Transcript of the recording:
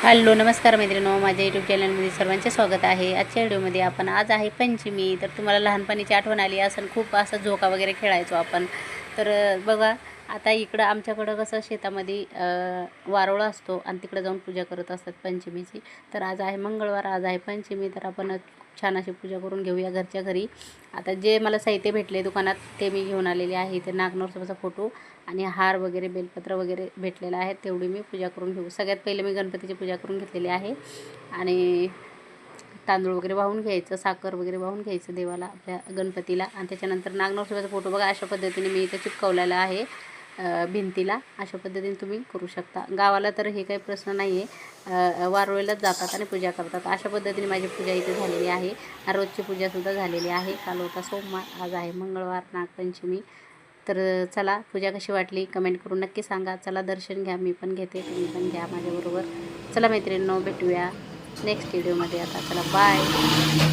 Hello नमस्कार मैत्रिणींनो, माझ्या यूट्यूब चॅनलमध्ये सर्वांचे स्वागत आहे। आजच्या व्हिडिओमध्ये आपण आज आहे पंचमी। तर तुम्हाला लहानपणीची आठवण आली असेल, खूप असं झोका वगैरे खेळायचो आपण। तर बघा आता इकडं आमच्याकडं कसं शेतामध्ये वारोळा असतो आणि तिकडे जाऊन पूजा करत असतात पंचमीची। तर आज आहे मंगळवार, आज आहे पंचमी, तर आपण छान अशी पूजा करून घेऊया घरच्या घरी। आता जे मला साहित्य भेटले दुकानात ते मी घेऊन आलेले आहे। ते नागनरसोबाचा फोटो आणि हार वगैरे बेलपत्र वगैरे भेटलेलं आहे, तेवढी मी पूजा करून घेऊ। सगळ्यात पहिले मी गणपतीची पूजा करून घेतलेली आहे आणि तांदूळ वगैरे वाहून घ्यायचं, साखर वगैरे वाहून घ्यायचं देवाला आपल्या गणपतीला। आणि त्याच्यानंतर नागनरसोबाचा फोटो बघा अशा पद्धतीने मी इथे चिपकवलेला आहे भिंतीला। अशा पद्धतीने तुम्ही करू शकता। गावाला तर हे काही प्रश्न नाही आहे, वारुळेलाच जातात आणि पूजा करतात। अशा पद्धतीने माझी पूजा इथे झालेली आहे। रोजची पूजासुद्धा झालेली आहे। काल होता सोमवार, आज आहे मंगळवार, नागपंचमी। तर चला पूजा कशी वाटली कमेंट करून नक्की सांगा। चला दर्शन घ्या, मी पण घेते, तुम्ही पण घ्या माझ्याबरोबर। चला मैत्रिणींनो, भेटूया नेक्स्ट व्हिडिओमध्ये। आता चला बाय।